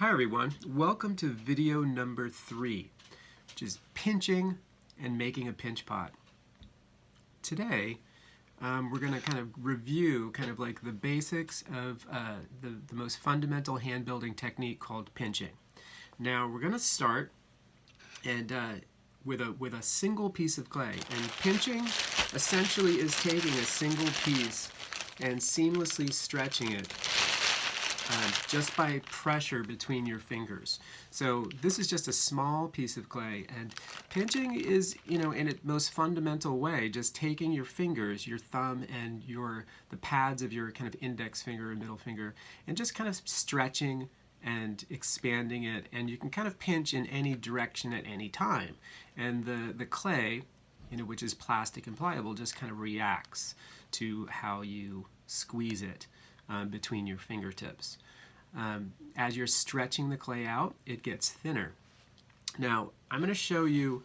Hi everyone, welcome to video number 3, which is pinching and making a pinch pot. Today we're going to kind of review like the basics of the most fundamental hand building technique called pinching. Now we're going to start with a single piece of clay, and pinching essentially is taking a single piece and seamlessly stretching it just by pressure between your fingers. So this is just a small piece of clay, and pinching is, in its most fundamental way, just taking your fingers, your thumb and the pads of your kind of index finger and middle finger, and just kind of stretching and expanding it, and you can kind of pinch in any direction at any time. And the clay, which is plastic and pliable, just kind of reacts to how you squeeze it between your fingertips. As you're stretching the clay out, it gets thinner. Now, I'm going to show you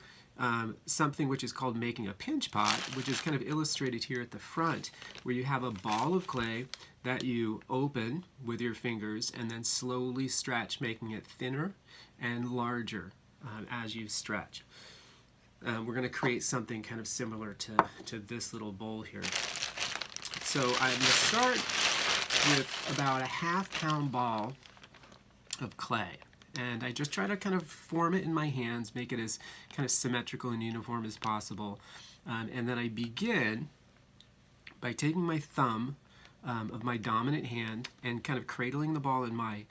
something which is called making a pinch pot, which is kind of illustrated here at the front, where you have a ball of clay that you open with your fingers and then slowly stretch, making it thinner and larger as you stretch. We're going to create something kind of similar to this little bowl here. So I'm going to start with about a half-pound ball of clay, and I just try to kind of form it in my hands, make it as kind of symmetrical and uniform as possible, and then I begin by taking my thumb of my dominant hand and kind of cradling the ball in my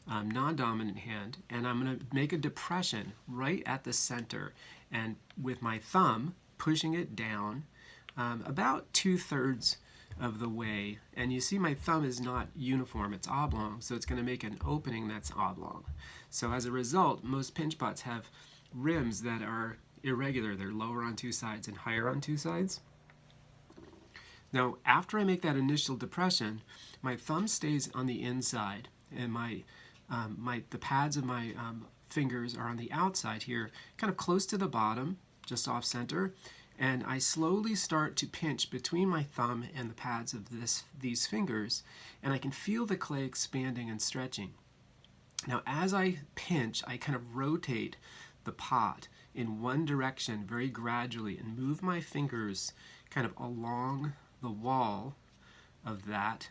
non-dominant hand, and I'm going to make a depression right at the center, and with my thumb pushing it down about 2/3 of the way, and you see my thumb is not uniform, it's oblong, so it's going to make an opening that's oblong. So as a result, most pinch pots have rims that are irregular. They're lower on two sides and higher on two sides. Now, after I make that initial depression, my thumb stays on the inside, and the pads of my fingers are on the outside here, kind of close to the bottom, just off center. And I slowly start to pinch between my thumb and the pads of these fingers, and I can feel the clay expanding and stretching. Now, as I pinch, I kind of rotate the pot in one direction very gradually and move my fingers kind of along the wall of that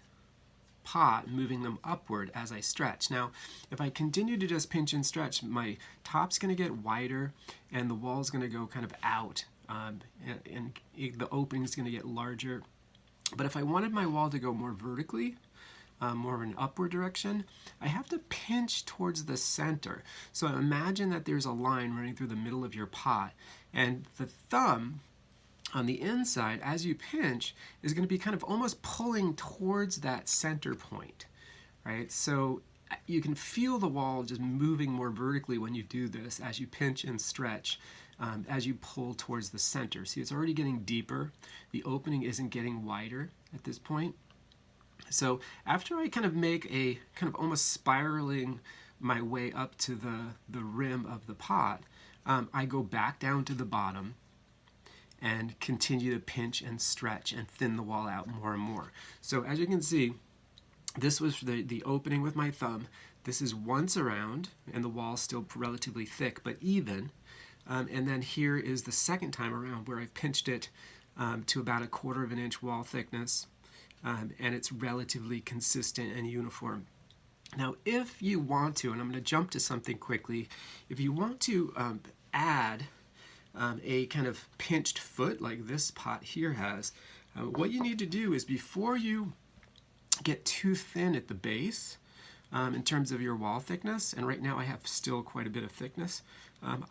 pot, moving them upward as I stretch. Now, if I continue to just pinch and stretch, my top's going to get wider and the wall's going to go kind of out. And the opening is going to get larger. But if I wanted my wall to go more vertically, more in an upward direction, I have to pinch towards the center. So imagine that there's a line running through the middle of your pot, and the thumb on the inside, as you pinch, is going to be kind of almost pulling towards that center point, right? So you can feel the wall just moving more vertically when you do this as you pinch and stretch. As you pull towards the center. See, it's already getting deeper. The opening isn't getting wider at this point. So after I kind of make a kind of almost spiraling my way up to the rim of the pot, I go back down to the bottom and continue to pinch and stretch and thin the wall out more and more. So as you can see, this was the opening with my thumb. This is once around, and the wall's still relatively thick but even. And then here is the second time around where I've pinched it to about 1/4 of an inch wall thickness, and it's relatively consistent and uniform. Now, if you want to, and I'm going to jump to something quickly, if you want to add a kind of pinched foot like this pot here has, what you need to do is, before you get too thin at the base, in terms of your wall thickness, and right now I have still quite a bit of thickness,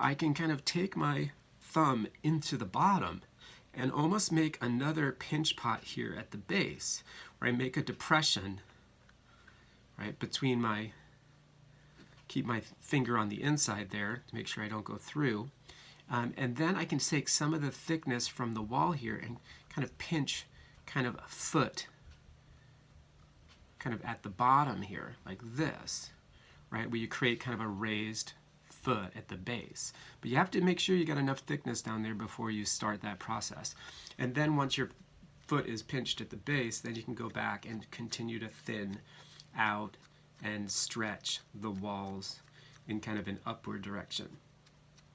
I can kind of take my thumb into the bottom and almost make another pinch pot here at the base, where I make a depression, right, keep my finger on the inside there to make sure I don't go through, and then I can take some of the thickness from the wall here and kind of pinch kind of a foot kind of at the bottom here, like this, right, where you create kind of a raised foot at the base. But you have to make sure you got enough thickness down there before you start that process. And then once your foot is pinched at the base, then you can go back and continue to thin out and stretch the walls in kind of an upward direction.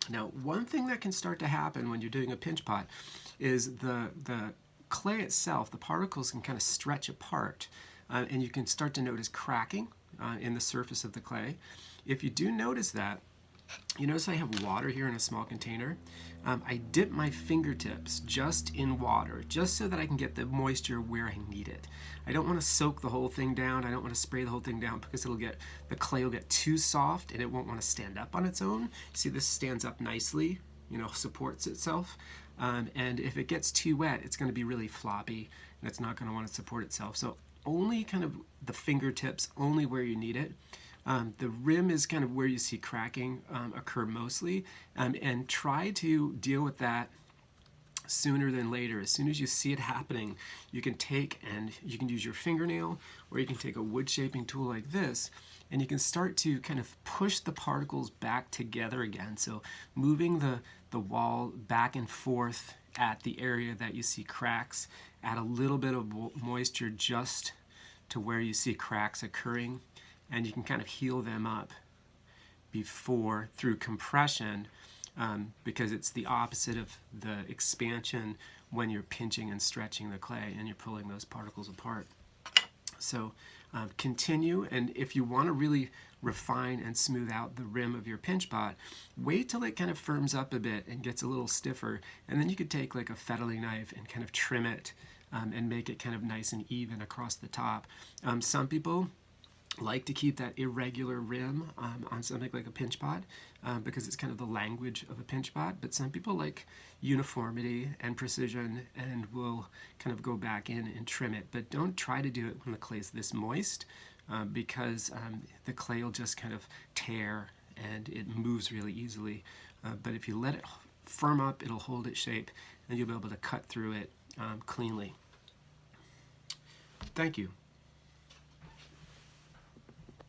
Now, one thing that can start to happen when you're doing a pinch pot is the clay itself, the particles can kind of stretch apart, and you can start to notice cracking in the surface of the clay. If you do notice that, you notice I have water here in a small container. I dip my fingertips just in water, just so that I can get the moisture where I need it. I don't want to soak the whole thing down. I don't want to spray the whole thing down because the clay will get too soft and it won't want to stand up on its own. See, this stands up nicely, supports itself. And if it gets too wet, it's going to be really floppy and it's not going to want to support itself. So only kind of the fingertips, only where you need it. The rim is kind of where you see cracking occur mostly, and try to deal with that sooner than later. As soon as you see it happening, you can use your fingernail, or you can take a wood shaping tool like this, and you can start to kind of push the particles back together again. So moving the wall back and forth at the area that you see cracks, add a little bit of moisture just to where you see cracks occurring, and you can kind of heal them up before through compression, because it's the opposite of the expansion when you're pinching and stretching the clay and you're pulling those particles apart. So continue, and if you want to really refine and smooth out the rim of your pinch pot, wait till it kind of firms up a bit and gets a little stiffer, and then you could take like a fettling knife and kind of trim it and make it kind of nice and even across the top. Some people like to keep that irregular rim on something like a pinch pot because it's kind of the language of a pinch pot, but some people like uniformity and precision and will kind of go back in and trim it. But don't try to do it when the clay is this moist because the clay will just kind of tear and it moves really easily. But if you let it firm up, it'll hold its shape and you'll be able to cut through it cleanly. Thank you.